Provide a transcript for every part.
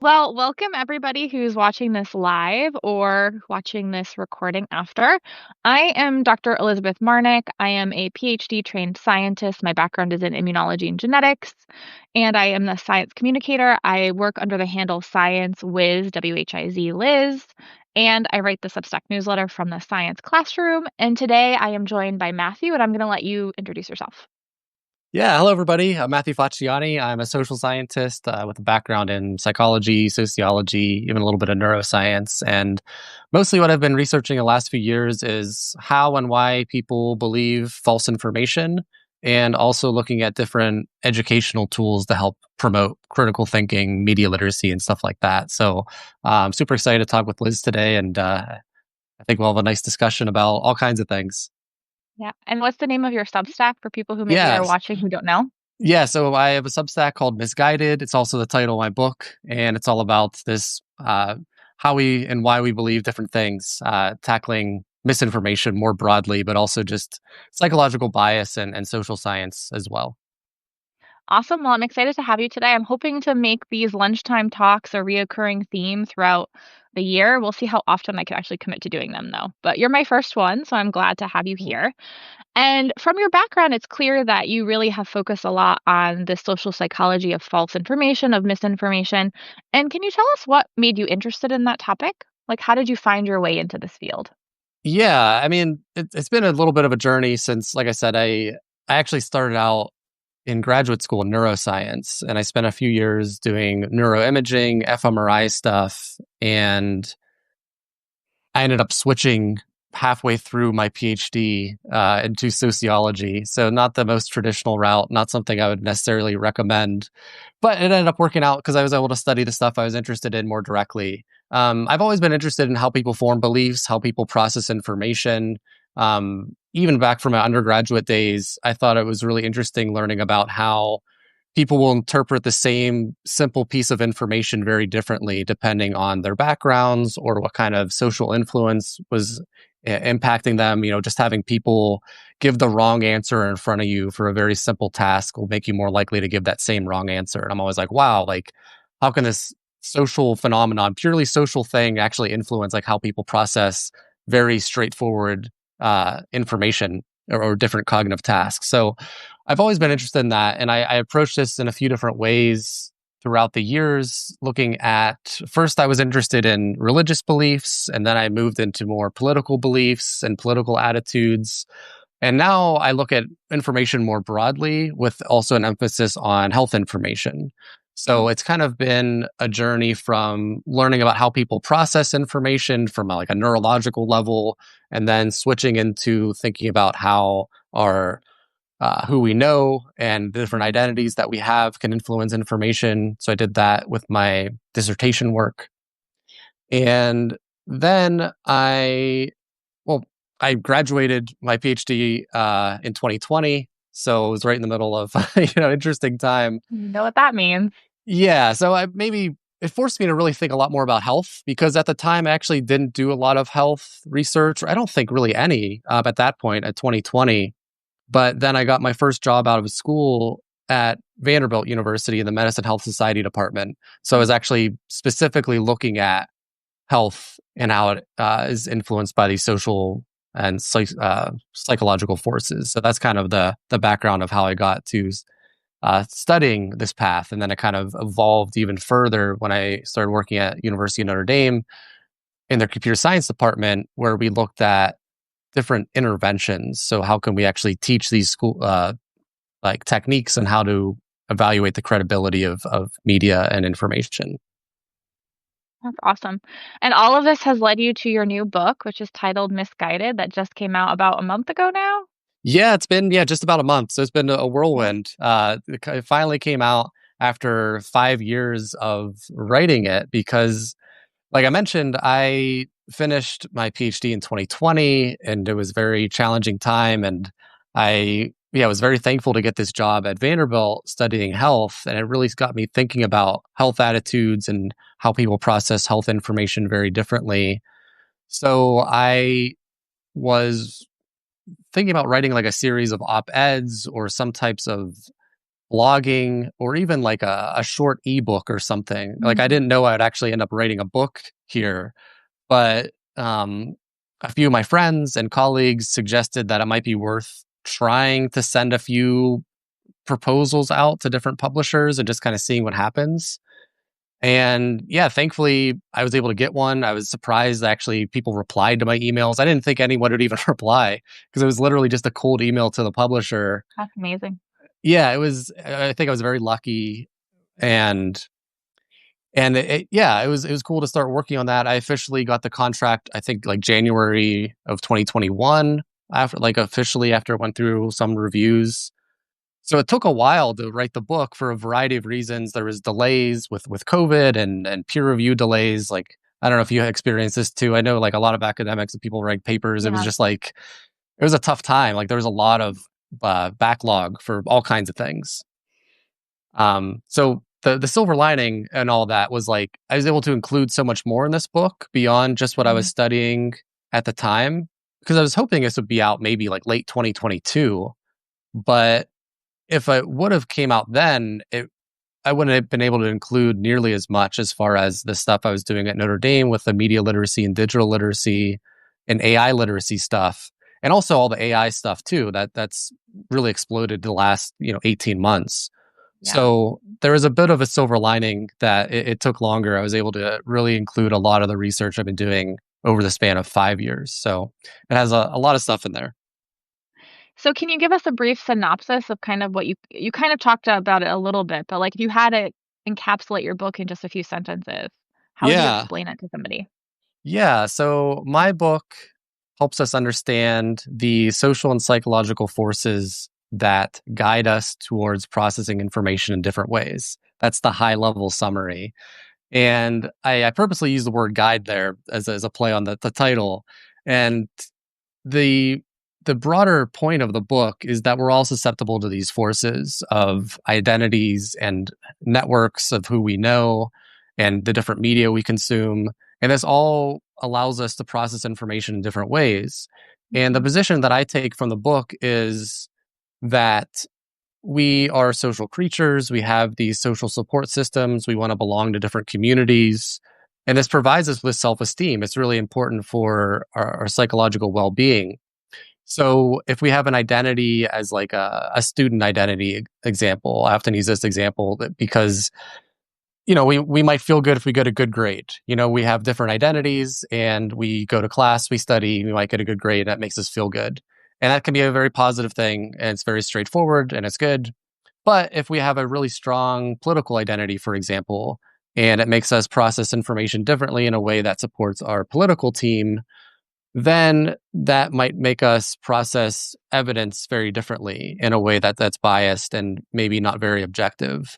Well, welcome everybody who's watching this live or watching this recording after. I am Dr. Elizabeth Marnick. I am a PhD trained scientist. My background is in immunology and genetics, and I am the science communicator. I work under the handle Science Wiz, WHIZ Liz, and I write the Substack newsletter from the Science Classroom. And today I am joined by Matthew, and I'm going to let you introduce yourself. Yeah, hello everybody. I'm Matthew Facciani. I'm a social scientist with a background in psychology, sociology, even a little bit of neuroscience. And mostly what I've been researching the last few years is how and why people believe false information, and also looking at different educational tools to help promote critical thinking, media literacy, and stuff like that. So I'm super excited to talk with Liz today, and I think we'll have a nice discussion about all kinds of things. Yeah. And what's the name of your Substack for people who maybe Yeah, are watching who don't know? Yeah, so I have a Substack called Misguided. It's also the title of my book, and it's all about this how we and why we believe different things, tackling misinformation more broadly, but also just psychological bias and social science as well. Awesome. Well, I'm excited to have you today. I'm hoping to make these lunchtime talks a reoccurring theme throughout the year. We'll see how often I can actually commit to doing them, though. But you're my first one, so I'm glad to have you here. And from your background, it's clear that you really have focused a lot on the social psychology of false information, of misinformation. And can you tell us what made you interested in that topic? Like, how did you find your way into this field? Yeah, I mean, it's been a little bit of a journey since, like I said, I actually started out in graduate school in neuroscience, and I spent a few years doing neuroimaging, fMRI stuff, and I ended up switching halfway through my PhD into sociology. So, not the most traditional route, not something I would necessarily recommend, but it ended up working out because I was able to study the stuff I was interested in more directly. I've always been interested in how people form beliefs, how people process information. Even back from my undergraduate days, I thought it was really interesting learning about how people will interpret the same simple piece of information very differently depending on their backgrounds or what kind of social influence was impacting them. Just having people give the wrong answer in front of you for a very simple task will make you more likely to give that same wrong answer. And I'm always like, wow, like, how can this social phenomenon, purely social thing, actually influence like how people process very straightforward information or different cognitive tasks? So I've always been interested in that, and I approached this in a few different ways throughout the years. Looking at first, I was interested in religious beliefs, and then I moved into more political beliefs and political attitudes. And now I look at information more broadly with also an emphasis on health information. So it's kind of been a journey from learning about how people process information from like a neurological level, and then switching into thinking about how our who we know and the different identities that we have can influence information. So I did that with my dissertation work. And then well, I graduated my PhD in 2020. So it was right in the middle of, interesting time. You know what that means. Yeah. So it forced me to really think a lot more about health because at the time I actually didn't do a lot of health research. I don't think really any at that point at 2020. But then I got my first job out of school at Vanderbilt University in the Medicine Health Society department. So I was actually specifically looking at health and how it is influenced by these social and psychological forces. So that's kind of the background of how I got to studying this path, and then it kind of evolved even further when I started working at University of Notre Dame in their computer science department, where we looked at different interventions. So how can we actually teach these school like techniques and how to evaluate the credibility of media and information? That's awesome. And all of this has led you to your new book, which is titled Misguided, that just came out about a month ago now. Yeah, it's been just about a month, so it's been a Yeah. whirlwind. It finally came out after 5 years of writing it because, like I mentioned, I finished my PhD in 2020, and it was a very challenging time. And I was very thankful to get this job at Vanderbilt studying health, and it really got me thinking about health attitudes and how people process health information very differently. So I was thinking about writing like a series of op-eds or some types of blogging, or even like a short ebook or something. Like I Mhm. didn't know I would actually end up writing a book here, but a few of my friends and colleagues suggested that it might be worth trying to send a few proposals out to different publishers and just kind of seeing what happens. And yeah, thankfully, I was able to get one. I was surprised actually people replied to my emails. I didn't think anyone would even reply because it was literally just a cold email to the publisher. That's amazing. Yeah, it was. I think I was very lucky, and yeah, it was cool to start working on that. I officially got the contract, I think, like January of 2021. After, like, officially after it went through some reviews. So it took a while to write the book for a variety of reasons. There was delays with COVID and peer review delays. Like, I don't know if you experienced this too. I know like a lot of academics and people write papers. It was Yeah. just like it was a tough time. Like there was a lot of backlog for all kinds of things. So the silver lining and all that was like I was able to include so much more in this book beyond just what I was Mhm. studying at the time, because I was hoping this would be out maybe like late 2022. But if I would have came out then, I wouldn't have been able to include nearly as much as far as the stuff I was doing at Notre Dame with the media literacy and digital literacy and AI literacy stuff, and also all the AI stuff too. That's really exploded the last 18 months. Yeah. So there was a bit of a silver lining that it took longer. I was able to really include a lot of the research I've been doing over the span of 5 years. So it has a lot of stuff in there. So can you give us a brief synopsis of kind of what you kind of talked about it a little bit, but, like, if you had to encapsulate your book in just a few sentences, how would you Yeah. explain it to somebody? Yeah. So my book helps us understand the social and psychological forces that guide us towards processing information in different ways. That's the high level summary. And I purposely use the word guide there as a play on the title. And the the broader point of the book is that we're all susceptible to these forces of identities and networks of who we know and the different media we consume, and this all allows us to process information in different ways. And the Mhm. position that I take from the book is that we are social creatures, we have these social support systems, we want to belong to different communities, and this provides us with self-esteem. It's really important for our psychological well-being. So if we have an identity as like a student identity example, I often use this example because we might feel good if we get a good grade. We have different identities and we go to class, we study, we might get a good grade. That makes us feel good. And that can be a very positive thing. And it's very straightforward and it's good. But if we have a really strong political identity, for example, and it makes us process information differently in a way that supports our political team, then that might make us process evidence very differently in a way that's biased and maybe not very objective.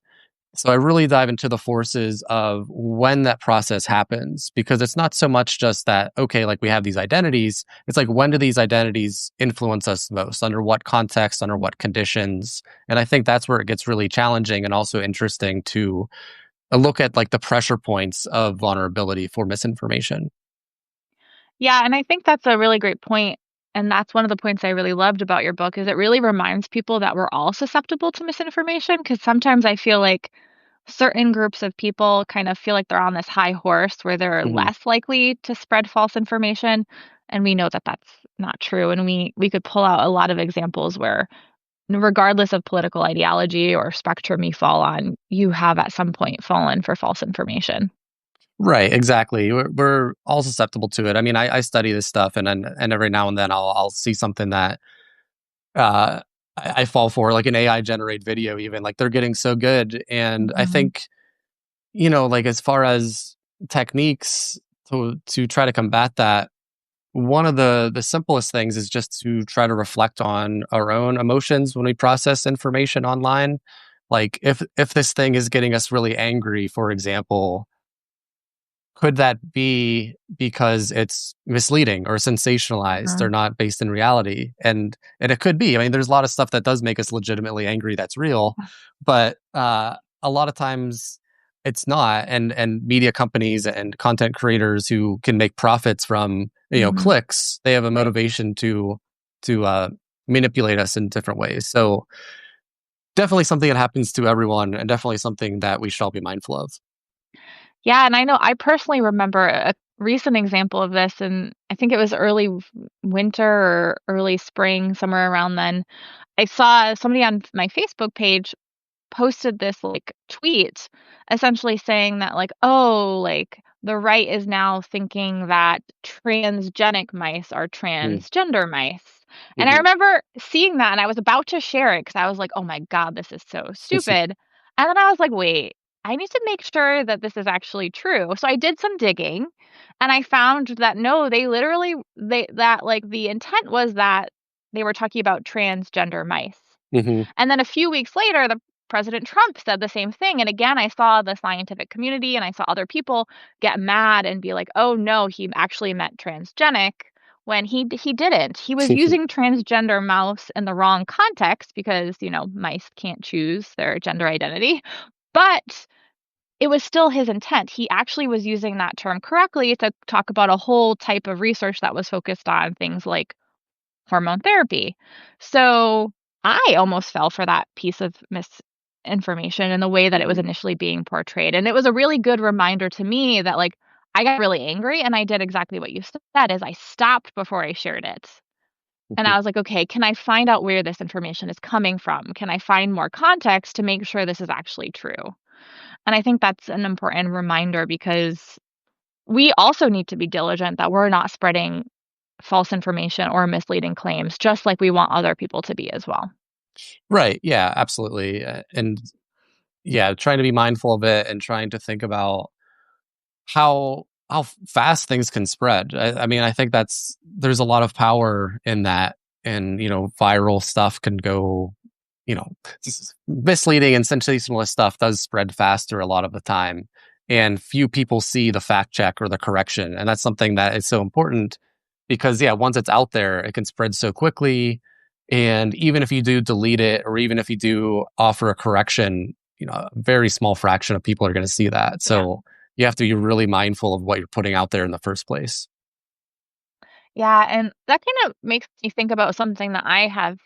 So I really dive into the forces of when that process happens, because it's not so much just that, okay, like we have these identities. It's like, when do these identities influence us most? Under what context? Under what conditions? And I think that's where it gets really challenging and also interesting to look at like the pressure points of vulnerability for misinformation. Yeah, and I think that's a really great point, and that's one of the points I really loved about your book is it really reminds people that we're all susceptible to misinformation. Because sometimes I feel like certain groups of people kind of feel like they're on this high horse where they're Mhm. less likely to spread false information, and we know that that's not true, and we could pull out a lot of examples where regardless of political ideology or spectrum you fall on, you have at some point fallen for false information. Right, exactly. We're all susceptible to it. I mean, I study this stuff, and every now and then I'll see something that uh, I fall for, like an AI generate video. Even like they're getting so good, and I Mhm, think like as far as techniques to try to combat that, one of the simplest things is just to try to reflect on our own emotions when we process information online. Like if this thing is getting us really angry, for example, could that be because it's misleading or sensationalized or mhm. not based in reality? And it could be. I mean, there's a lot of stuff that does make us legitimately angry that's real, but a lot of times it's not. And media companies and content creators who can make profits from Mhm. clicks, they have a Right. motivation to manipulate us in different ways. So definitely something that happens to everyone, and definitely something that we should all be mindful of. Yeah, and I know I personally remember a recent example of this, and I think it was early winter or early spring, somewhere around then. I saw somebody on my Facebook page posted this like tweet essentially saying that like, oh, like the right is now thinking that transgenic mice are Mm. transgender mice. And I Mhm. remember seeing that and I was about to share it because I was like, oh my God, this is so stupid. And then I was like, wait, I need to make sure that this is actually true. So I did some digging and I found that no, they literally they that like the intent was that they were talking about transgender mice. Mhm. And then a few weeks later, the President Trump said the same thing. And again, I saw the scientific community and I saw other people get mad and be like, "Oh no, he actually meant transgenic." When he didn't. He was using transgender mouse in the wrong context because, mice can't choose their gender identity. But it was still his intent. He actually was using that term correctly to talk about a whole type of research that was focused on things like hormone therapy. So, I almost fell for that piece of misinformation in the way that it was Mhm. initially being portrayed, and it was a really good reminder to me that, like, I got really angry, and I did exactly what you said, is I stopped before I shared it, and Mhm. I was like, "Okay, can I find out where this information is coming from? Can I find more context to make sure this is actually true?" And I think that's an important reminder because we also need to be diligent that we're not spreading false information or misleading claims, just like we want other people to be as well. Right. Yeah, absolutely. And yeah, trying to be mindful of it and trying to think about how fast things can spread. I mean, I think there's a lot of power in that, and viral stuff can go, misleading and sensationalist stuff does spread faster a lot of the time, and few people see the fact check or the correction, and that's something that is so important because yeah, once it's out there, it can spread so quickly, and even if you do delete it or even if you do offer a correction, a very small fraction of people are going to see that. Yeah. So you have to be really mindful of what you're putting out there in the first place. Yeah, and that kind of makes me think about something that I have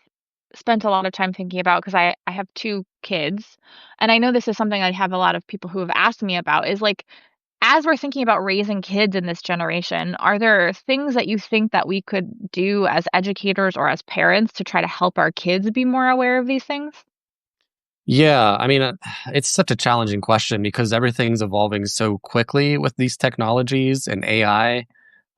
spent a lot of time thinking about because I have 2 kids, and I know this is something I have a lot of people who have asked me about is, like, as we're thinking about raising kids in this generation, are there things that you think that we could do as educators or as parents to try to help our kids be more aware of these things? Yeah, I mean, it's such a challenging question because everything's evolving so quickly with these technologies and AI.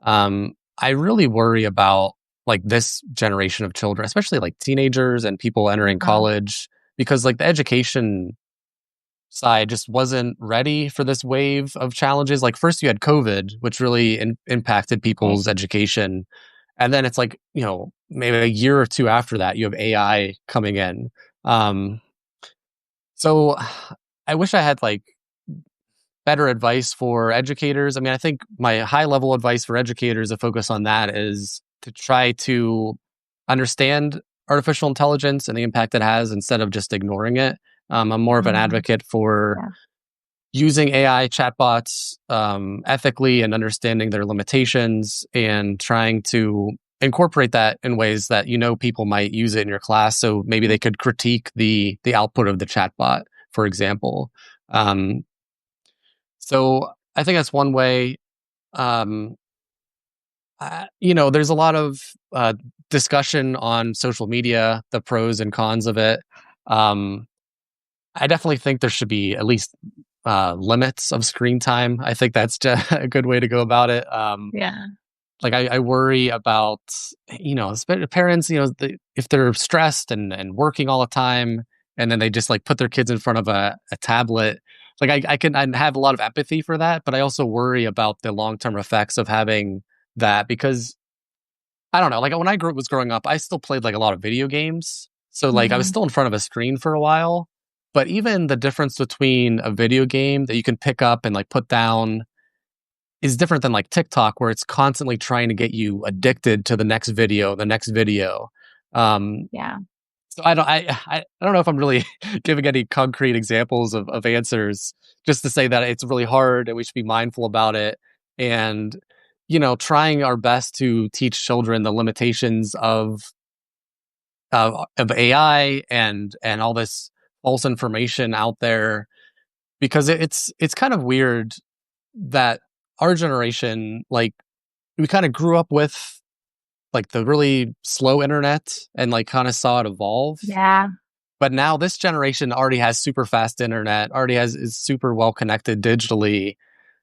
I really worry about like this generation of children, especially like teenagers and people entering Mhm. college, because like the education side just wasn't ready for this wave of challenges. Like first you had COVID, which really impacted Right. people's education, and then it's like maybe a year or two after that you have AI coming in. Um, so I wish I had like better advice for educators. I mean, I think my high level advice for educators to focus on that is to try to understand artificial intelligence and the impact it has instead of just ignoring it. I'm more of an Mhm. advocate for Yeah. using AI chatbots ethically and understanding their limitations and trying to incorporate that in ways that people might use it in your class. So maybe they could critique the output of the chatbot, for example. Um, so I think that's one way. Um, there's a lot of discussion on social media, the pros and cons of it. Um, I definitely think there should be at least limits of screen time. I think that's a good way to go about it. Yeah. Like I worry about parents, if they're stressed and working all the time, and then they just like put their kids in front of a tablet. Like I have a lot of empathy for that, but I also worry about the long term effects of having that because I don't know. Like when I was growing up, I still played like a lot of video games. So like I was Mhm. still in front of a screen for a while. But even the difference between a video game that you can pick up and like put down is different than like TikTok, where it's constantly trying to get you addicted to the next video, the next video. Um, Yeah. so I don't know if I'm really giving any concrete examples of answers. Just to say that it's really hard and we should be mindful about it, and trying our best to teach children the limitations of AI and all this false information out there because it's kind of weird that our generation, like, we kind of grew up with like the really slow internet and like kind of saw it evolve. Yeah. But now this generation already has super fast internet, already has is super well connected digitally.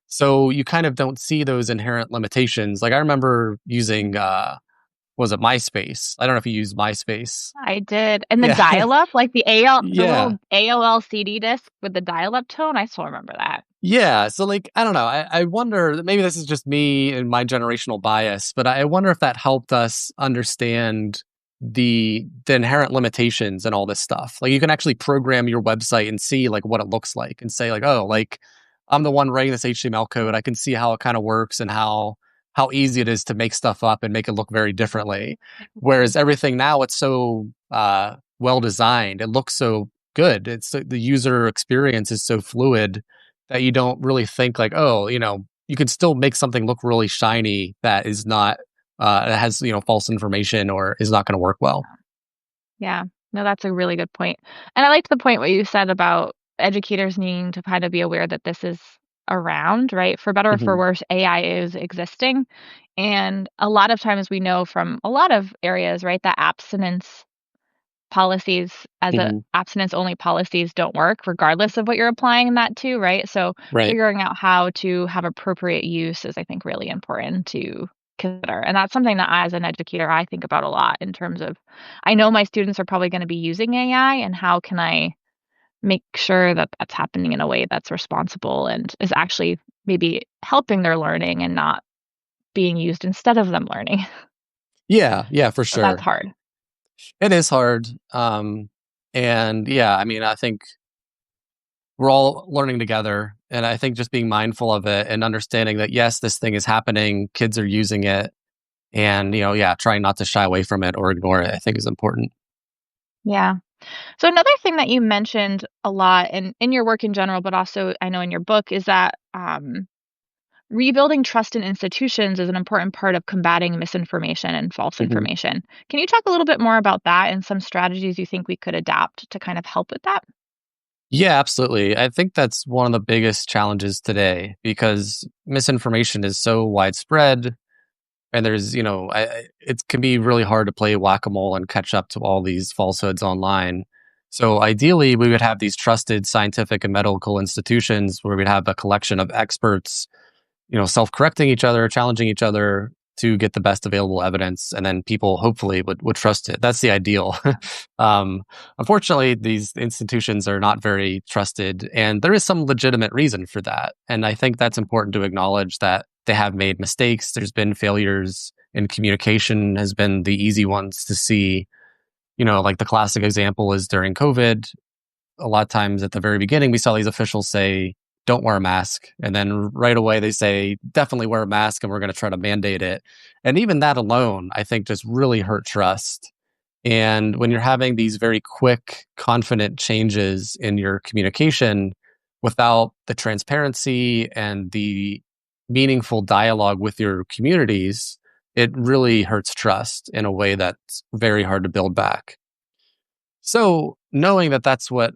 So you kind of don't see those inherent limitations. Like I remember using was it MySpace? I don't know if you use MySpace. I did. And the Yeah. dial-up, like the Yeah. little AOL CD disc with the dial-up tone, I still remember that. Yeah. So like I don't know. I wonder maybe this is just me and my generational bias, but I wonder if that helped us understand the inherent limitations and all this stuff. Like you can actually program your website and see like what it looks like and say like, oh, like I'm the one writing this HTML code. I can see how it kind of works and how easy it is to make stuff up and make it look very differently. Whereas everything now it's so well designed. It looks so good. It's the user experience is so fluid that you don't really think like, oh, you can still make something look really shiny that is not that has false information or is not going to work well. Yeah. No, that's a really good point. And I liked the point what you said about educators needing to kind of be aware that this is around, right? For better or for Hmm. worse, AI is existing. And a lot of times we know from a lot of areas, right, that Hmm. abstinence only policies don't work regardless of what you're applying that to, right? So Right. figuring out how to have appropriate use is, I think, really important to consider. And that's something that as an educator, I think about a lot in terms of I know my students are probably going to be using AI and how can I make sure that that's happening in a way that's responsible and is actually maybe helping their learning and not being used instead of them learning. Yeah. Yeah. For But that's sure. hard. It is hard. And yeah, I mean, I think we're all learning together, and I think just being mindful of it and understanding that yes, this thing is happening, kids are using it, and yeah, trying not to shy away from it or ignore it, I think is important. Yeah. So another thing that you mentioned a lot in your work in general, but also I know in your book, is that rebuilding trust in institutions is an important part of combating misinformation and false Mhm. information. Can you talk a little bit more about that and some strategies you think we could adapt to kind of help with that? Yeah, absolutely. I think that's one of the biggest challenges today because misinformation is so widespread, and there's, it can be really hard to play whack a mole and catch up to all these falsehoods online. So, ideally, we would have these trusted scientific and medical institutions where we'd have a collection of experts self-correcting each other, challenging each other to get the best available evidence, and then people hopefully would trust it. That's the ideal. um, Unfortunately, these institutions are not very trusted, and there is some legitimate reason for that. And I think that's important to acknowledge that they have made mistakes. There's been failures in communication, has been the easy ones to see. Like the classic example is during COVID a lot of times at the very beginning, we saw these officials say, don't wear a mask. And then right away, they say, definitely wear a mask and we're going to try to mandate it. And even that alone, I think, just really hurt trust. And when you're having these very quick, confident changes in your communication without the transparency and the meaningful dialogue with your communities, it really hurts trust in a way that's very hard to build back. So, knowing that that's what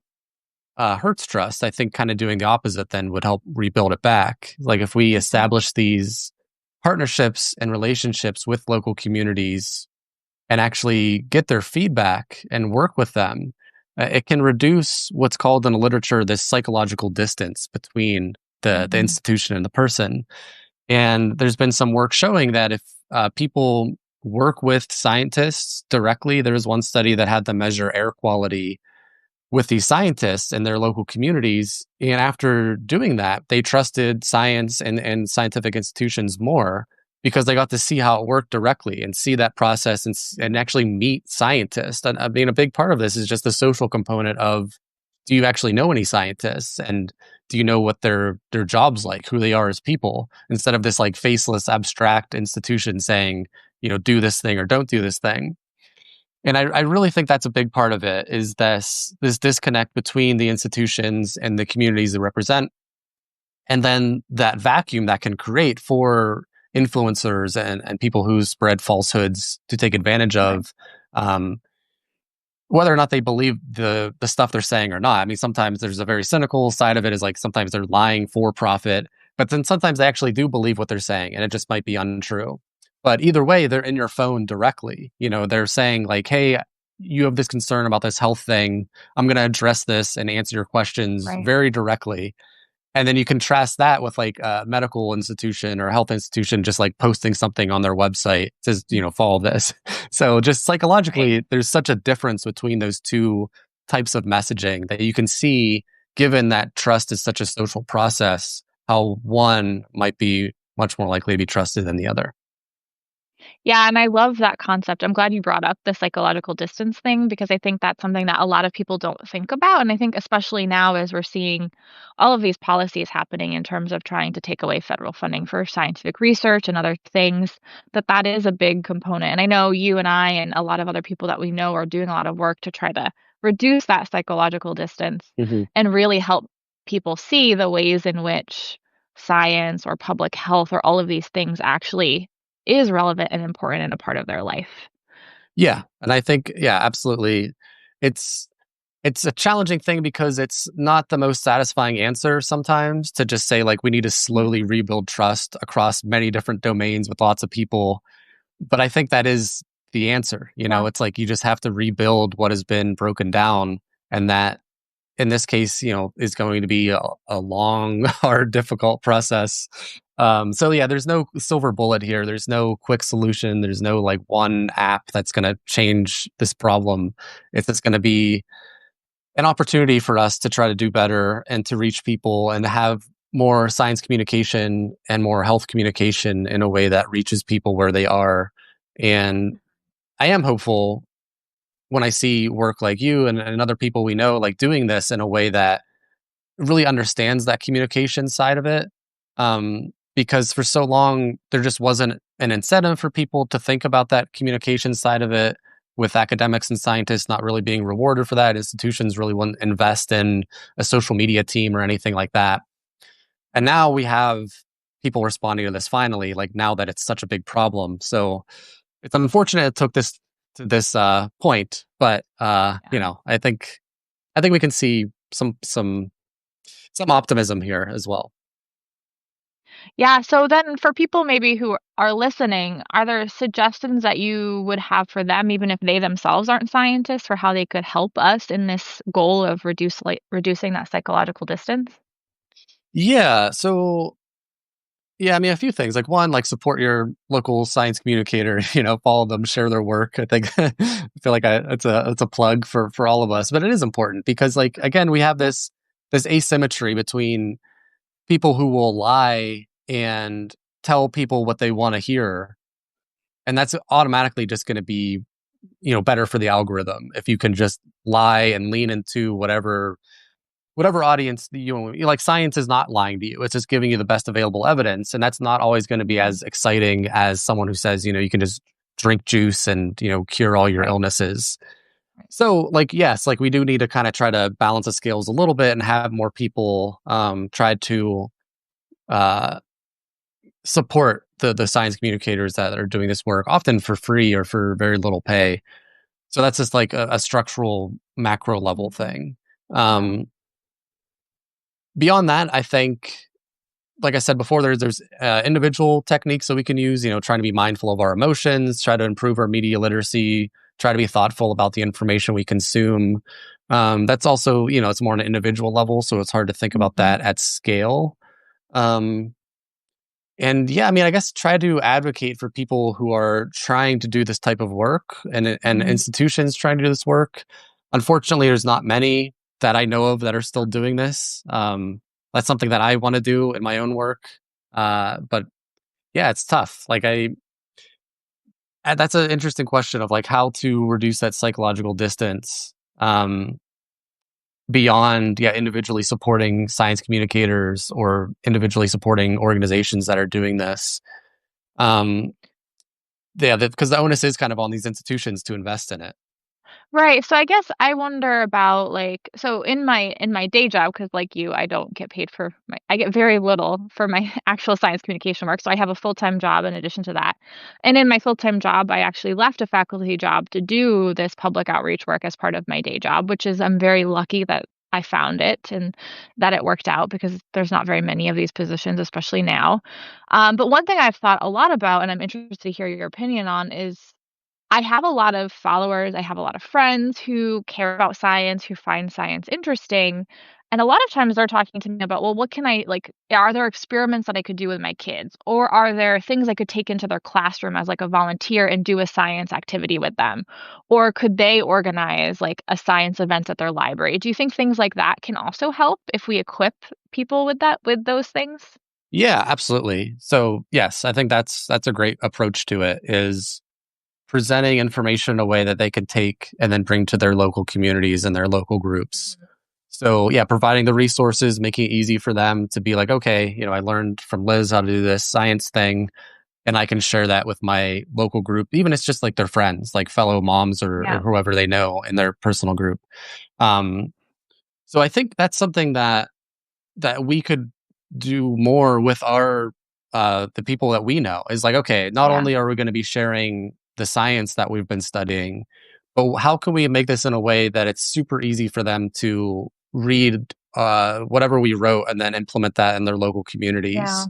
hurts trust, I think kind of doing the opposite then would help rebuild it back. Like if we Mhm. establish these partnerships and relationships with local communities and actually get their feedback and work with them, it can reduce what's called in the literature this psychological distance between the Mhm. institution and the person. And there's been some work showing that if people work with scientists directly, there was one study that had them measure air quality with these scientists in their local communities. And after doing that, they trusted science and scientific institutions more because they got to see how it worked directly and see that process and actually meet scientists. And I mean, a big part of this is just the social component of do you actually know any scientists and do you know what their jobs like, who they are as people, instead of this like faceless abstract institution saying, do this thing or don't do this thing. And I really think that's a big part of it is this disconnect between the institutions and the communities they represent, and then that vacuum that can create for influencers and people who spread falsehoods to take advantage Right. of. Um, whether or not they believe the stuff they're saying or not. I mean, sometimes there's a very cynical side of it, is like sometimes they're lying for profit, but then sometimes they actually do believe what they're saying, and it just might be untrue. But either way, they're in your phone directly. They're saying like, "Hey, you have this concern about this health thing. I'm going to address this and answer your questions Right. very directly." And then you contrast that with like a medical institution or health institution just like posting something on their website, says, follow this. So just Right. psychologically, there's such a difference between those two types of messaging that you can see, given that trust is such a social process, how one might be much more likely to be trusted than the other. Yeah, and I love that concept. I'm glad you brought up the psychological distance thing because I think that's something that a lot of people don't think about. And I think especially now as we're seeing all of these policies happening in terms of trying to take away federal funding for scientific research and other things, that is a big component. And I know you and I and a lot of other people that we know are doing a lot of work to try to reduce that psychological distance Hmm. and really help people see the ways in which science or public health or all of these things actually is relevant and important and a part of their life. Yeah. And I think, yeah, absolutely. It's It's a challenging thing because it's not the most satisfying answer sometimes to just say, like, we need to Mhm. slowly rebuild trust across many different domains with lots of people. But I think that is the answer. Yeah, It's like you just have to rebuild what has been broken down. And that, in this case, is going to be a long, hard, difficult process. So, yeah, there's no silver bullet here. There's no quick solution. There's no like one app that's going to change this problem. It's just going to be an opportunity for us to try to do better and to reach people and to have more science communication and more health communication in a way that reaches people where they are. And I am hopeful when I see work like you and other people we know like doing this in a way that really understands that communication side of it. Because for so long, there just wasn't an incentive for people to think about that communication side of it, with academics and scientists not really being rewarded for that. Institutions really wouldn't invest in a social media team or anything like that. And now we have people responding to this finally, like now that it's such a big problem. So it's unfortunate it took this to this point, but yeah. I think we can see some optimism here as well. Yeah, so then for people maybe who are listening, are there suggestions that you would have for them, even if they themselves aren't scientists, for how they could help us in this goal of reducing that psychological distance? Yeah. So, yeah, I mean, a few things. Like one, like support your local science communicator. Follow them, share their work. I think I feel like it's a plug for all of us, but it is important because, like, again, we have this asymmetry between people who will lie and tell people what they want to hear, and that's automatically just going to be better for the algorithm if you can just lie and lean into whatever audience like. Science is not lying to you, it's just giving you the best available evidence, and that's not always going to be Mhm. as exciting as someone who says you can just drink juice and cure all your Right, illnesses. right. So, like, yes, like we do need to kind of try to balance the scales a little bit and have more people try to uh support the science communicators that are doing this work, often for free or for very little pay. So that's just like a structural macro level Mhm. thing. Yeah. um Beyond that, I think, like I said before, there's individual techniques that we can use. Trying to be mindful of our emotions, try to improve our media literacy, try to be thoughtful about the information we consume. That's also, it's more on an individual level, so it's hard to think about Mhm. that at scale. Um, and yeah, I mean, I guess try to advocate for people who are trying to do this type of work, and Mhm. institutions trying to do this work. Unfortunately, there's not many that I know of that are still doing this. That's something that I want to do in my own work. But yeah, it's tough. Like that's an interesting question of like how to reduce that psychological distance. Beyond, yeah, individually supporting science communicators or individually supporting organizations that are doing this. Um, yeah, because the onus is kind of on these institutions to invest in it. Right. So I guess I wonder about like so in my day job because like you I don't get paid for my I get very little for my actual science communication work. So I have a full-time job in addition to that. And in my full-time job I actually left a faculty job to do this public outreach work as part of my day job, which is I'm very lucky that I found it and that it worked out because there's not very many of these positions, especially now. But one thing I've thought a lot about, and I'm interested to hear your opinion on, is I have a lot of followers, I have a lot of friends who care about science, who find science interesting, and a lot of times they're talking to me about, "Well, what can I like, are there experiments that I could do with my kids? Or are there things I could take into their classroom as, like, a volunteer and do a science activity with them? Or could they organize, like, a science event at their library?" Do you think things like that can also help if we equip people with with those things? Yeah, absolutely. So, yes, I think that's a great approach to it is presenting information in a way that they can take and then bring to their local communities and their local groups. Mhm. So, yeah, providing the resources, making it easy for them to be like, okay, I learned from Liz how to do this science thing, and I can share that with my local group, even if it's just like their friends, like fellow moms or Yeah. whoever they know in their personal group. Um, so I think that's something that we could do more with our the people that we know is like, okay, not Yeah. only are we going to be sharing the science that we've been studying, but how can we make this in a way that it's super easy for them to read whatever we wrote and then implement that in their local Yeah. communities.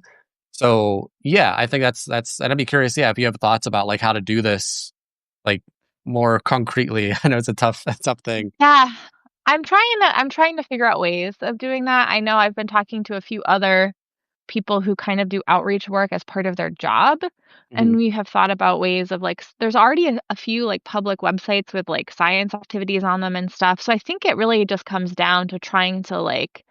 So yeah, I think that's and I'd be curious, yeah, if you have thoughts about like how to do this like more concretely. I know it's a tough thing. Yeah. I'm trying to figure out ways of doing that. I know I've been talking to a few other people who kind of do outreach work as part of their job, and Mhm. we have thought about ways of, like there's already a few, like, public websites with, like, science activities on them and stuff, so I think it really just comes down to trying to, like,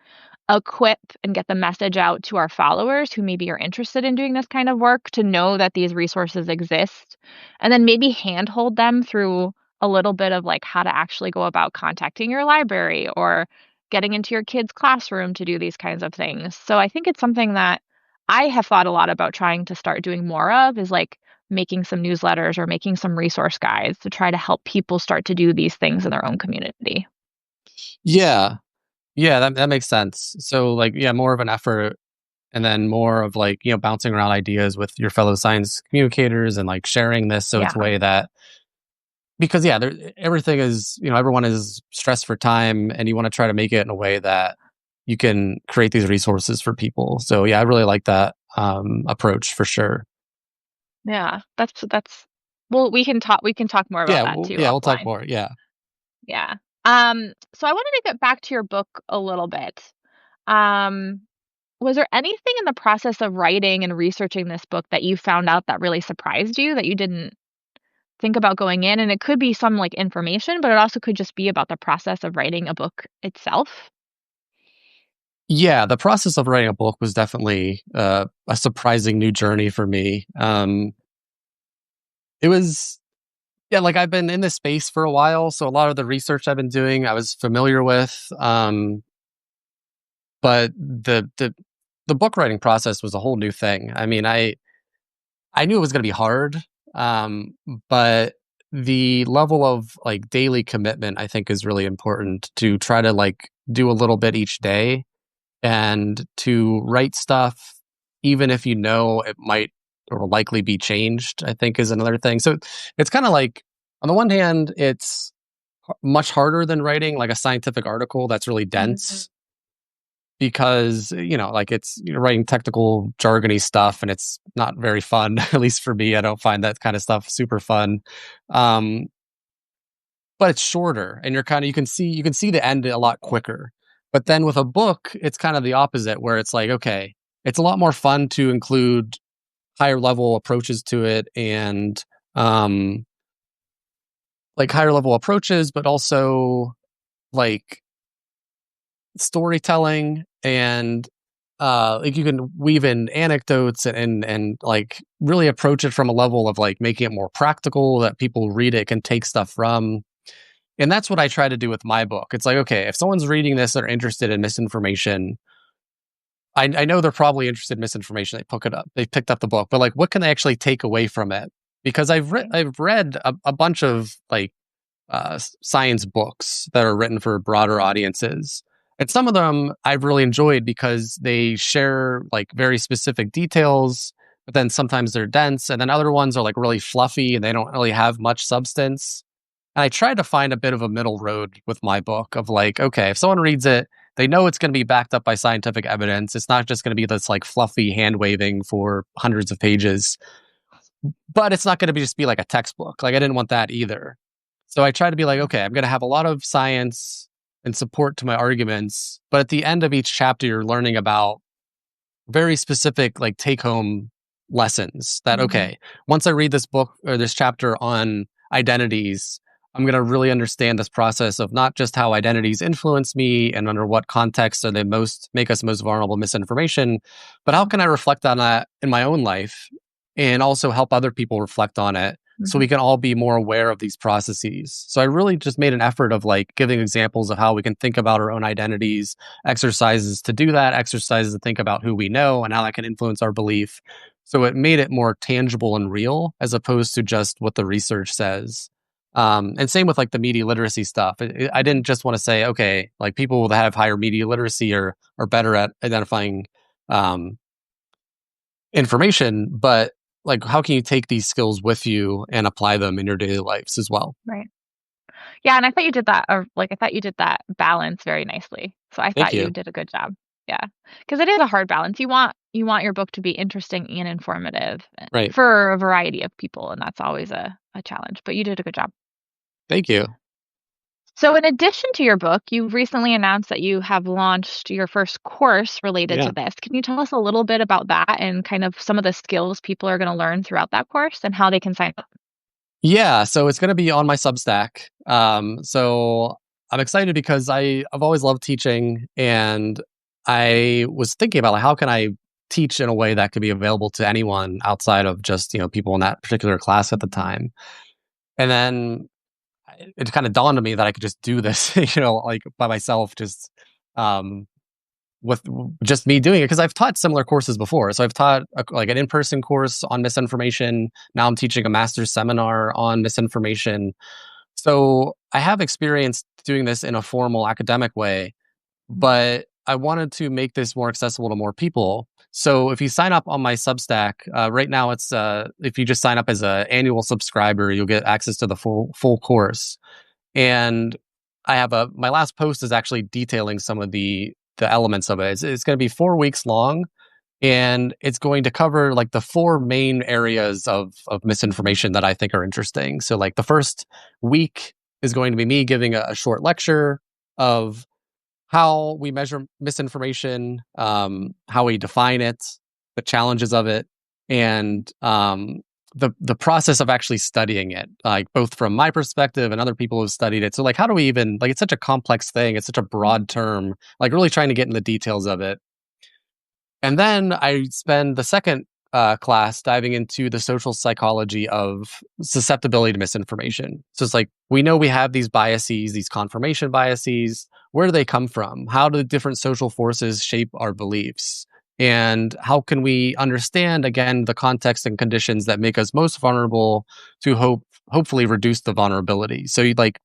equip and get the message out to our followers who maybe are interested in doing this kind of work to know that these resources exist, and then maybe handhold them through a little bit of like how to actually go about contacting your library or getting into your kid's classroom to do these kinds of things. So I think it's something that I have thought a lot about trying to start doing more of is like making some newsletters or making some resource guides to try to help people start to do these things in their own community. Yeah. Yeah, that makes sense. So like yeah, more of an effort and then more of like, bouncing around ideas with your fellow science communicators and like sharing this so it's a Yeah. way that because yeah, everything is, everyone is stressed for time and you want to try to make it in a way that you can create these resources for people. So yeah, I really like that approach for sure. Yeah. That's well, we can talk more about that too Yeah, we'll talk offline. more. Yeah. Yeah. So I wanted to get back to your book a little bit. Um, was there anything in the process of writing and researching this book that you found out that really surprised you that you didn't think about going in? And it could be some like information, but it also could just be about the process of writing a book itself. Yeah, the process of writing a book was definitely a surprising new journey for me. It was Yeah, like, I've been in this space for a while, so a lot of the research I've been doing, I was familiar with, but the book writing process was a whole new thing. I mean, I knew it was gonna be hard, but the level of, like, daily commitment, I think, is really important to try to, like, do a little bit each day and to write stuff even if you know it might or likely be changed, I think is another thing. So, it's kinda like, on the one hand, it's much harder than writing like a scientific article that's really Mhm. dense because like it's writing technical jargony stuff and it's not very fun. At least for me, I don't find that kind of stuff super fun. um but it's shorter and you can see the end a lot quicker. But then with a book it's kind of the opposite where it's like, okay, it's a lot more fun to include higher level approaches to it and um like higher level approaches, but also like storytelling and like you can weave in anecdotes and like really approach it from a level of like making it more practical that people read it can take stuff from. And that's what I try to do with my book. It's like, okay, if someone's reading this, they're interested in misinformation. I know they're probably interested in misinformation. They picked up the book, but like, what can they actually take away from it? Because I've read a bunch of like science books that are written for broader audiences. And some of them I've really enjoyed because they share like very specific details, but then sometimes they're dense. And then other ones are like really fluffy and they don't really have much substance. And I tried to find a bit of a middle road with my book of like, okay, if someone reads it, they know it's going to be backed up by scientific evidence. It's not just going to be this like fluffy hand waving for hundreds of pages, but it's not going to be just be like a textbook. Like I didn't want that either. So I tried to be like, okay, I'm going to have a lot of science and support to my arguments, but at the end of each chapter, you're learning about very specific like take home lessons that Mhm. okay, once I read this book or this chapter on identities, I'm going to really understand this process of not just how identities influence me and under what context are they most make us most vulnerable to misinformation, but how can I reflect on that in my own life and also help other people reflect on it so we Mhm. can all be more aware of these processes. So I really just made an effort of like giving examples of how we can think about our own identities, exercises to do that, exercises to think about who we know and how that can influence our belief. So it made it more tangible and real as opposed to just what the research says. And same with like the media literacy stuff. I didn't just want to say, okay, like people that have higher media literacy are better at identifying um, information, but like how can you take these skills with you and apply them in your daily lives as well? Right. Yeah, and I thought you did that I thought you did that balance very nicely. So I Thank thought you you. did a good job. Yeah, because it is a hard balance. You want your book to be interesting and informative, Right. for a variety of people, and that's always a challenge, but you did a good job. Thank you. So in addition to your book, you recently announced that you have launched your first course related to Yeah. this. Can you tell us a little bit about that and kind of some of the skills people are gonna learn throughout that course and how they can sign up? Yeah, so it's going to be on my Substack. So I'm excited because I've always loved teaching, and I was thinking about like how can I teach in a way that could be available to anyone outside of just people in that particular class at the Mhm. time. And then it kind of dawned on me that I could just do this, like by myself, just um, with just me doing it because I've taught similar courses before. So I've taught like an in-person course on misinformation. Now I'm teaching a master's seminar on misinformation. So I have experience doing this in a formal academic way, but I wanted to make this more accessible to more people. So if you sign up on my Substack, right now it's if you just sign up as an annual subscriber, you'll get access to the full course. And I have a my last post is actually detailing some of the elements of it. It's going to be 4 weeks long, and it's going to cover like the four main areas of Mhm. misinformation that I think are interesting. So like the first week is going to be me giving a short lecture of how we measure misinformation, how we define it, the challenges of it, and the process of actually studying it, like both from my perspective and other people who've studied it. So, like, how do we even like? It's such a complex thing. It's such a Mhm. broad term. Like, really trying to get in the details of it. And then I spend the second class diving into the social psychology of susceptibility to misinformation. So it's like we know we have these biases, these confirmation biases. Where do they come from? How do different social forces shape our beliefs? And how can we understand again the context and conditions that make us most vulnerable to hopefully reduce the vulnerability? So you like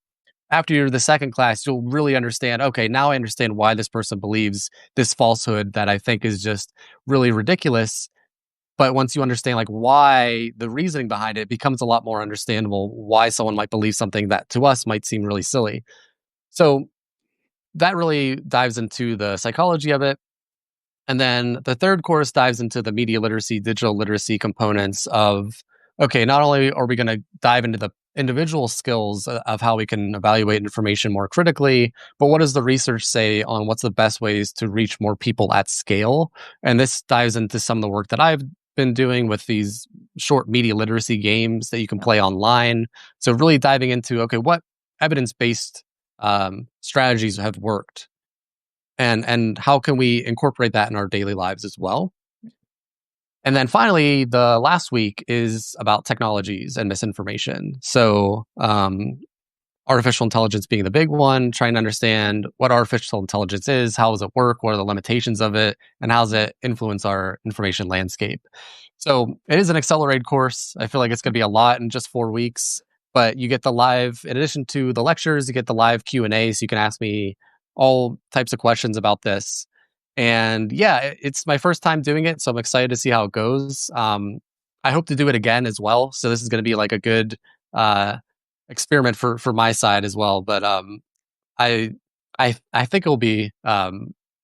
after you're the second class, you'll really understand, okay, now I understand why this person believes this falsehood that I think is just really ridiculous. But once you understand like why the reasoning behind it becomes a lot more understandable why someone might believe something that to us might seem really silly. So that really dives into the psychology of it. And then the third course dives into the media literacy, digital literacy components of okay, not only are we going to dive into the individual skills of how we can evaluate information more critically, but what does the research say on what's the best ways to reach more people at scale? And this dives into some of the work that I've been doing with these short media literacy games that you can Yep. play online. So, really diving into okay, what evidence based strategies have worked and how can we incorporate that in our daily lives as well. And then finally, the last week is about technologies and misinformation. So artificial intelligence being the big one, trying to understand what artificial intelligence is, how does it work, what are the limitations of it, and how does it influence our information landscape. So it is an accelerated course. I feel like it's going to be a lot in just 4 weeks. but you get the live, in addition to the lectures, you get the live Q&A, so you can ask me all types of questions about this. And yeah, it's my first time doing it, so I'm excited to see how it goes. I hope to do it again as well. So this is going to be like a good uh, experiment for my side as well. But I I think it'll be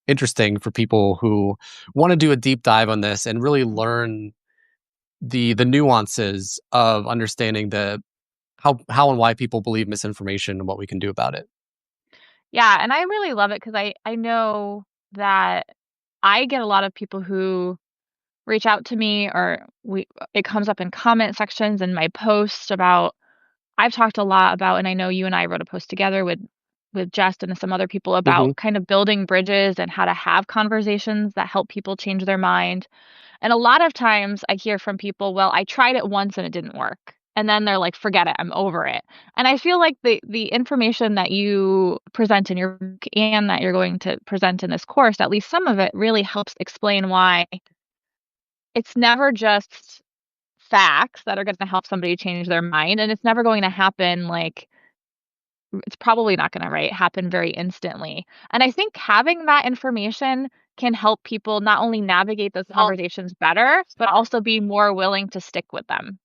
interesting for people who want to do a deep dive on this and really learn the nuances of understanding the how and why people believe misinformation and what we can do about it. Yeah, and I really love it because I know that I get a lot of people who reach out to me or we it comes up in comment sections in my post about I've talked a lot about and I know you and I wrote a post together with Jess and some other people Hmm. about kind of building bridges and how to have conversations that help people change their mind. And a lot of times I hear from people, "Well, I tried it once and it didn't work." And then they're like, "Forget it, I'm over it." And I feel like the information that you present in your book and that you're going to present in this course, at least some of it really helps explain why it's never just facts that are gonna help somebody change their mind, and it's never going to happen, like it's probably not gonna, right, happen very instantly. And I think having that information can help people not only navigate those conversations better, but also be more willing to stick with them.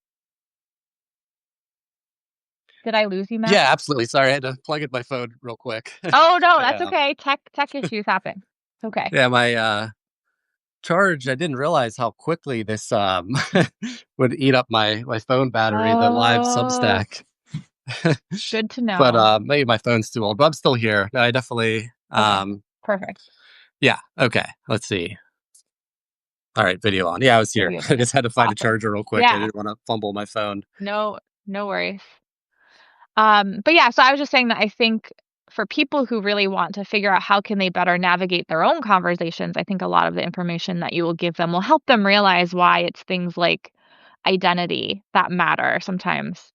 Did I lose you, Matt? Yeah, absolutely. Sorry, I had to plug in my phone real quick. Oh, no, that's Yeah, okay. Tech issues happen. It's okay. yeah, my charge. I didn't realize how quickly this would eat up my phone battery. The live Oh, Substack, good to but know. maybe my phone's too old. But I'm still here. No, I definitely. Okay, perfect. Yeah. Okay. Let's see. All right, video on. Yeah, I was There here. we go, I video. just had to find a Awesome. charger real quick. I Yeah, didn't want to fumble my phone. no worries. But yeah, so I was just saying that I think for people who really want to figure out how can they better navigate their own conversations, I think a lot of the information that you will give them will help them realize why it's things like identity that matter sometimes.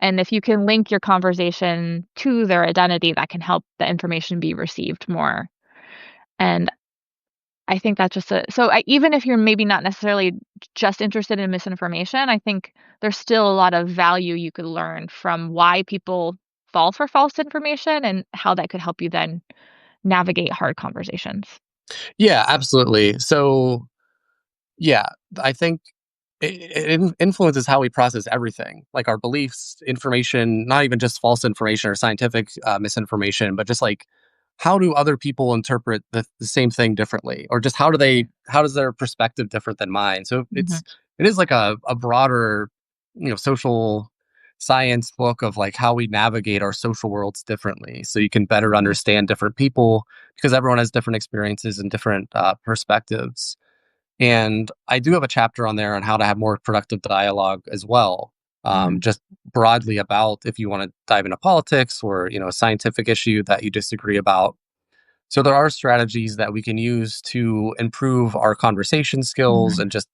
And if you can link your conversation to their identity, that can help the information be received more. And I think that's just a so I even if you're maybe not necessarily just interested in misinformation, I think there's still a lot of value you could learn from why people fall for false information and how that could help you then navigate hard conversations. Yeah, absolutely. So yeah, I think it influences how we process everything, like our beliefs, information, not even just false information or scientific misinformation, but just like how do other people interpret the same thing differently, or just how does their perspective different than mine? So Mhm, it is like a broader, social science book of like how we navigate our social worlds differently, so you can better mhm, understand different people because everyone has different experiences and different perspectives. And I do have a chapter on there on how to have more productive dialogue as well. mhm, Just broadly about if you want to dive into politics or a scientific issue that you disagree about. So there are strategies that we can use to improve our conversation skills mhm, and just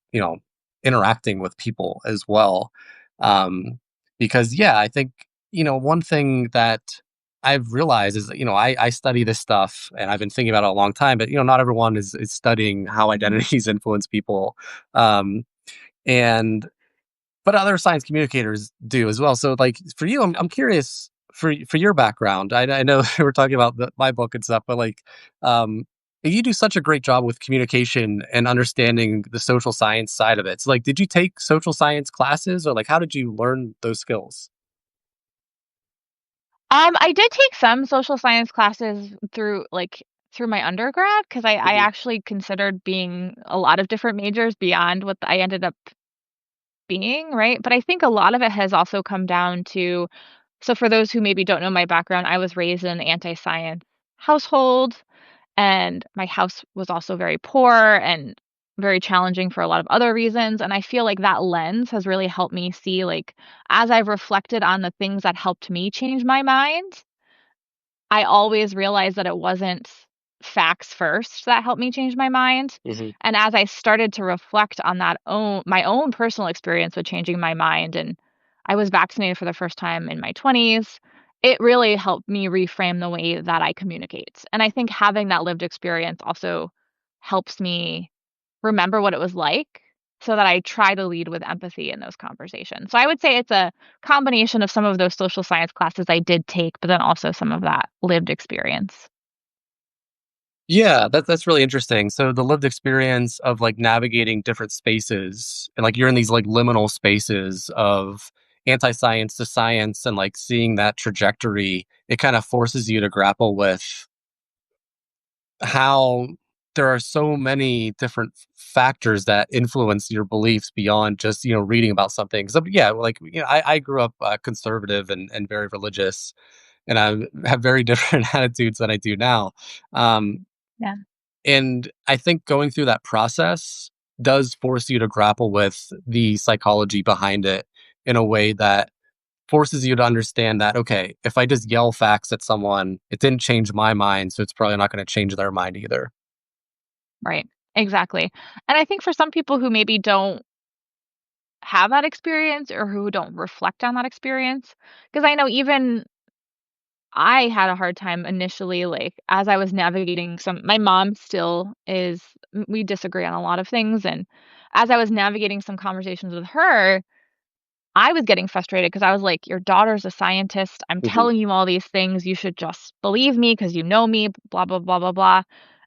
interacting with people as well. Um, because yeah, I think one thing that I've realized is that I study this stuff and I've been thinking about it a long time, but not everyone is studying how mhm. identities influence people. Um, and but other science communicators do as well. So, like for you, I'm curious for your background. I know we're talking about my book and stuff, but like, um, you do such a great job with communication and understanding the social science side of it. So, like, did you take social science classes, or like, how did you learn those skills? I did take some social science classes through my undergrad because I Hmm. actually considered being a lot of different majors beyond what I ended up being, right? But I think a lot of it has also come down to so for those who maybe don't know my background, I was raised in an anti-science household, and my house was also very poor and very challenging for a lot of other reasons, and I feel like that lens has really helped me see, like, as I've reflected on the things that helped me change my mind, I always realized that it wasn't facts first that helped me change my mind, Hmm. and as I started to reflect on my own personal experience with changing my mind, and I was vaccinated for the first time in my 20s, it really helped me reframe the way that I communicate, and I think having that lived experience also helps me remember what it was like so that I try to lead with empathy in those conversations. So I would say it's a combination of some of those social science classes I did take, but then also some of that lived experience. Yeah, that's really interesting. So the lived experience of like navigating different spaces and like you're in these like liminal spaces of anti-science to science and like seeing that trajectory, it kind of forces you to grapple with how there are so many different factors that influence your beliefs beyond just, reading about something. So yeah, like, I grew up conservative and very religious, and I have very different attitudes than I do now. Um, Yeah, and I think going through that process does force you to grapple with the psychology behind it in a way that forces you to understand that, okay, if I just yell facts at someone, it didn't change my mind, so it's probably not going to change their mind either. right. Exactly. And I think for some people who maybe don't have that experience or who don't reflect on that experience, because I know even I had a hard time initially, like, as I was navigating my mom still is we disagree on a lot of things, and as I was navigating some conversations with her, I was getting frustrated because I was like, "Your daughter's a scientist. I'm Mhm. telling you all these things. You should just believe me because you know me, blah, blah, blah, blah, blah."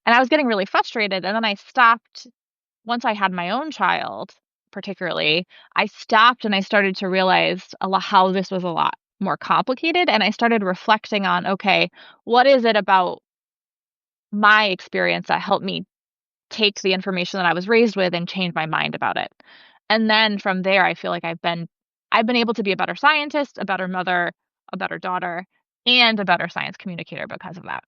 And I was getting really frustrated, and then I stopped once I had my own child, particularly, I stopped and I started to realize how this was a lot more complicated. And I started reflecting on, okay, what is it about my experience that helped me take the information that I was raised with and change my mind about it? And then from there, I feel like I've been able to be a better scientist, a better mother, a better daughter, and a better science communicator because of that.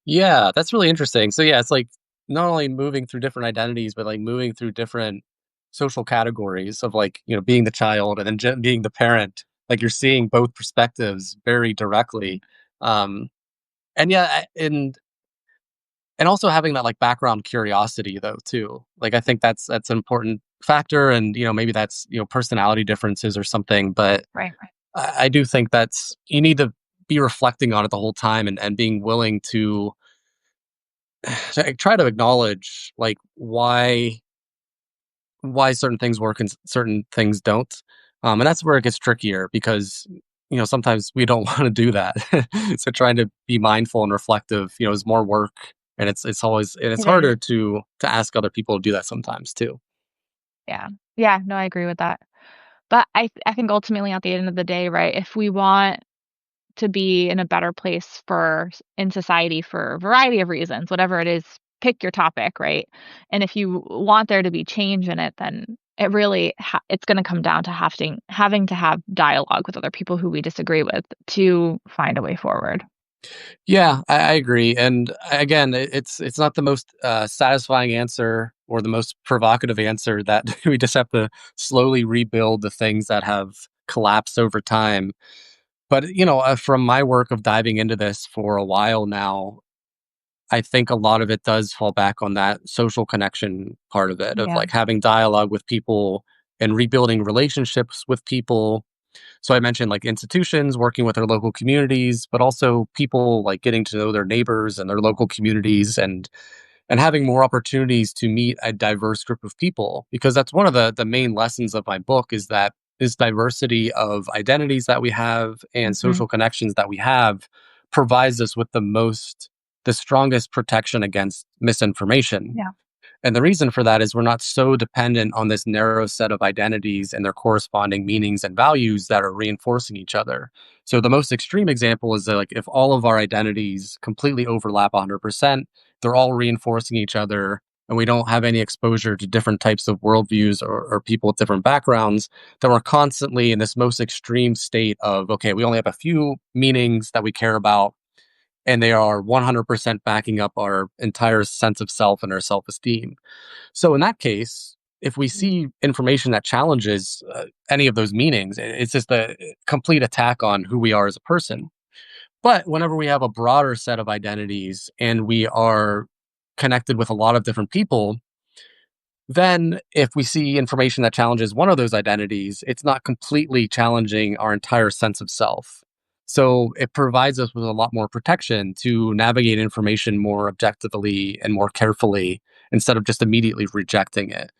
Yeah, that's really interesting. So yeah, it's like not only moving through different identities, but like moving through different social categories of like, being the child and then being the parent. Like you're seeing both perspectives very directly. Um, and yeah, and also having that like background curiosity though too. Like I think that's an important factor, and maybe that's personality differences or something. But Right. I do think that's you need to be reflecting on it the whole time and being willing to try to acknowledge like why certain things work and certain things don't. And that's where it gets trickier because sometimes we don't want to do that. So trying to be mindful and reflective, is more work, and it's It is. harder to ask other people to do that sometimes too. Yeah. Yeah. No, I agree with that. But I think ultimately at the end of the day, right, if we want to be in a better place in society for a variety of reasons, whatever it is, pick your topic, right? And if you want there to be change in it, then it's going to come down to having to have dialogue with other people who we disagree with to find a way forward. Yeah, I agree. And again, it's not the most satisfying answer or the most provocative answer that we just have to slowly rebuild the things that have collapsed over time. But, from my work of diving into this for a while now, I think a lot of it does fall back on that social connection part of it, of Yeah. like having dialogue with people and rebuilding relationships with people. So I mentioned like institutions working with their local communities, but also people like getting to know their neighbors and their local communities, and having more opportunities to meet a diverse group of people, because that's one of the main lessons of my book is that this diversity of identities that we have and Mhm. social connections that we have provides us with the strongest protection against misinformation. Yeah. And the reason for that is we're not so dependent on this narrow set of identities and their corresponding meanings and values that are reinforcing each other. So the most extreme example is that like if all of our identities completely overlap 100%, they're all reinforcing each other, and we don't have any exposure to different types of worldviews or people with different backgrounds, then we're constantly in this most extreme state of, okay, we only have a few meanings that we care about, and they are 100% backing up our entire sense of self and our self esteem. So in that case, if we Mhm. see information that challenges any of those meanings, it's just a complete attack on who we are as a person. But whenever we have a broader set of identities and we are connected with a lot of different people, then if we see information that challenges one of those identities, it's not completely challenging our entire sense of self. So it provides us with a lot more protection to navigate information more objectively and more carefully instead of just immediately rejecting it.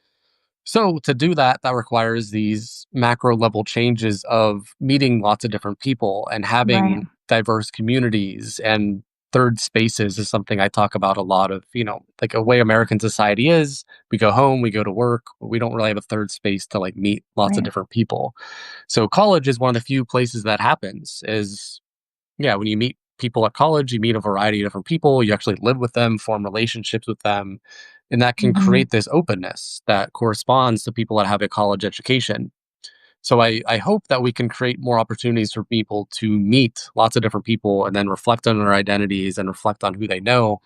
So to do that, that requires these macro level changes of meeting lots of different people and Right. having diverse communities and third spaces is something I talk about a lot of, like a way American society is. We go home, we go to work, but we don't really have a third space to like meet lots of Right. different people. So college is one of the few places that happens is yeah, when you meet people at college, you meet a variety of different people, you actually live with them, form relationships with them, and that can Mhm. create this openness that corresponds to people that have a college education. So I hope that we can create more opportunities for people to meet lots of different people and then reflect on their identities and reflect on who they know.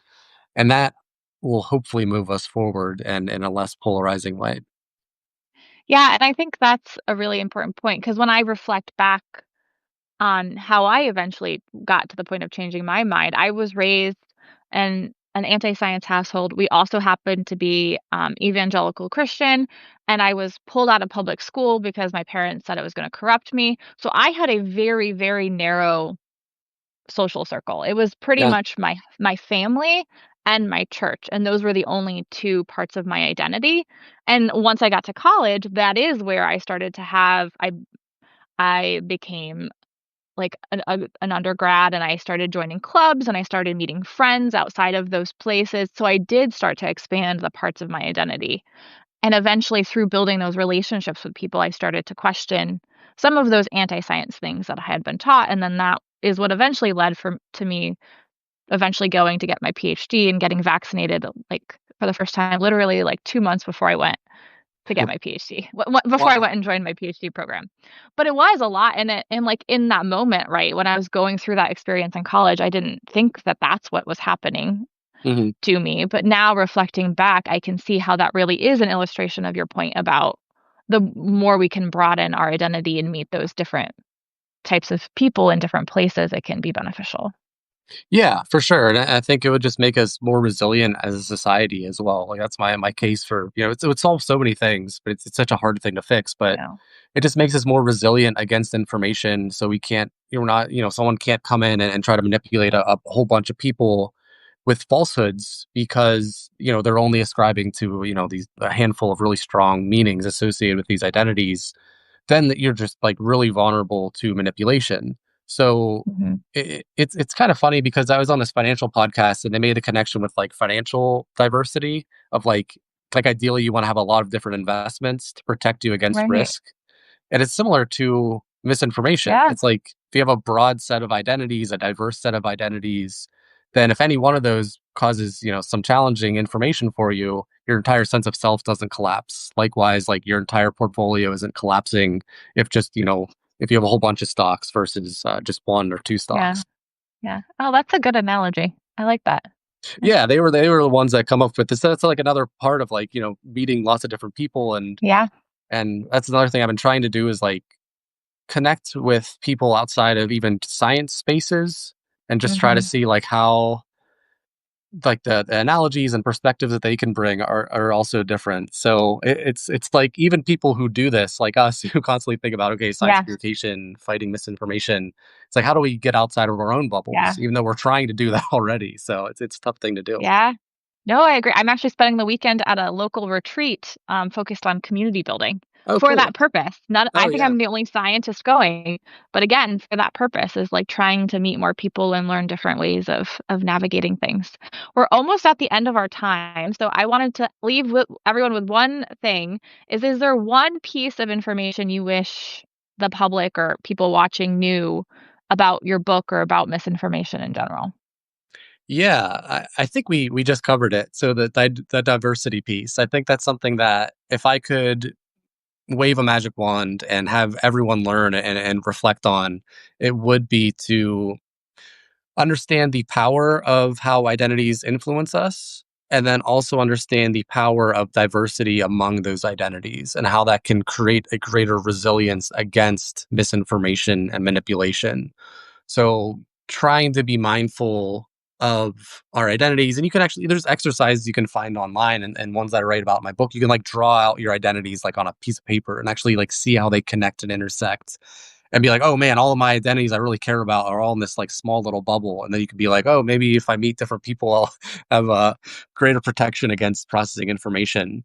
And that will hopefully move us forward and in a less polarizing way. Yeah, and I think that's a really important point because when I reflect back on how I eventually got to the point of changing my mind, I was raised in an anti-science household. We also happened to be evangelical Christian, and I was pulled out of public school because my parents said it was going to corrupt me. So I had a very, very narrow social circle. It was pretty Yeah. much my family and my church, and those were the only 2 parts of my identity. And once I got to college, that is where I started to have I became like an undergrad, and I started joining clubs and I started meeting friends outside of those places. So I did start to expand the parts of my identity. And eventually through building those relationships with people, I started to question some of those anti-science things that I had been taught. And then that is what eventually led to me eventually going to get my PhD and getting vaccinated like for the first time, literally like 2 months before I went to get my PhD, before I Wow. went and joined my PhD program. But it was a lot, and like in that moment, right when I was going through that experience in college, I didn't think that that's what was happening Hmm. to me. But now reflecting back, I can see how that really is an illustration of your point about the more we can broaden our identity and meet those different types of people in different places, it can be beneficial. Yeah, for sure, and I think it would just make us more resilient as a society as well. Like that's my case for it would solve so many things, but it's such a hard thing to fix. I But know. it just makes us more resilient against information, so we can't you're not someone can't come in and try to manipulate a whole bunch of people with falsehoods because they're only ascribing to these a handful of really strong meanings associated with these identities then you're just like really vulnerable to manipulation. So Mhm. it's kind of funny because I was on this financial podcast and they made a connection with like financial diversity of like ideally you want to have a lot of different investments to protect you against Right. risk. And it's similar to misinformation. Yeah. It's like if you have a broad set of identities, a diverse set of identities, then if any one of those causes, some challenging information for you, your entire sense of self doesn't collapse. Likewise, like your entire portfolio isn't collapsing if just, if you have a whole bunch of stocks versus just one or two Yeah. stocks. Yeah. Oh, that's a good analogy. I like that. Yeah. Yeah, they were the ones that come up with this. That's like another part of like, meeting lots of different people Yeah. and that's another thing I've been trying to do is like connect with people outside of even science spaces and just try to Mhm. see like how like the analogies and perspectives that they can bring are also different. So it's like even people who do this, like us, who constantly think about okay, science Yeah. communication, fighting misinformation. It's like how do we get outside of our own Yeah. bubbles, even though we're trying to do that already. So it's a tough thing to do. Yeah. No, I agree. I'm actually spending the weekend at a local retreat, focused on community building Oh, for cool. that purpose. Not I Oh, think yeah. I'm the only scientist going, but again, for that purpose is like trying to meet more people and learn different ways of navigating things. We're almost at the end of our time, so I wanted to leave with everyone with one thing. Is there one piece of information you wish the public or people watching knew about your book or about misinformation in general? Yeah, I think we just covered it. So the diversity piece, I think that's something that if I could wave a magic wand and have everyone learn and reflect on, it would be to understand the power of how identities influence us, and then also understand the power of diversity among those identities and how that can create a greater resilience against misinformation and manipulation. So trying to be mindful of our identities and you can actually there's exercises you can find online and ones that I write about in my book. You can like draw out your identities like on a piece of paper and actually like see how they connect and intersect and be like, oh man, all of my identities I really care about are all in this like small little bubble. And then you can be like, oh, maybe if I meet different people, I'll have a greater protection against processing information.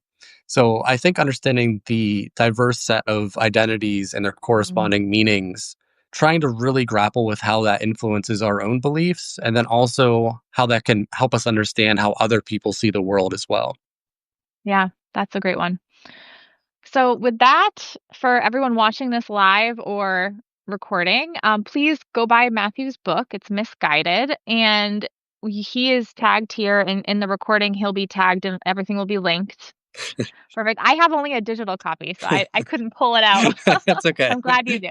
So I think understanding the diverse set of identities and their Mhm. corresponding meanings, trying to really grapple with how that influences our own beliefs, and then also how that can help us understand how other people see the world as well. Yeah, that's a great one. So, with that, for everyone watching this live or recording, please go buy Matthew's book. It's Misguided, and he is tagged here in the recording. He'll be tagged, and everything will be linked. Perfect. I have only a digital copy, so I couldn't pull it out. That's okay. I'm glad you do.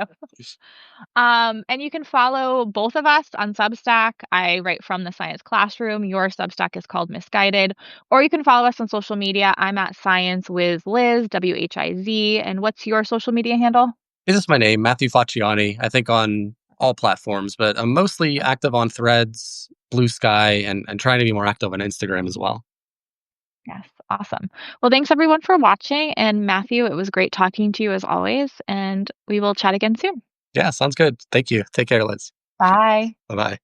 And you can follow both of us on Substack. I write from the Science Classroom. Your Substack is called Misguided. Or you can follow us on social media. I'm at Science with Liz, WHIZ. And what's your social media handle? This is my name, Matthew Facciani, I think on all platforms, but I'm mostly active on Threads, Blue Sky, and trying to be more active on Instagram as well. Yes, awesome. Well, thanks everyone for watching. And Matthew, it was great talking to you as always. And we will chat again soon. Yeah, sounds good. Thank you. Take care, Liz. Bye. Bye bye.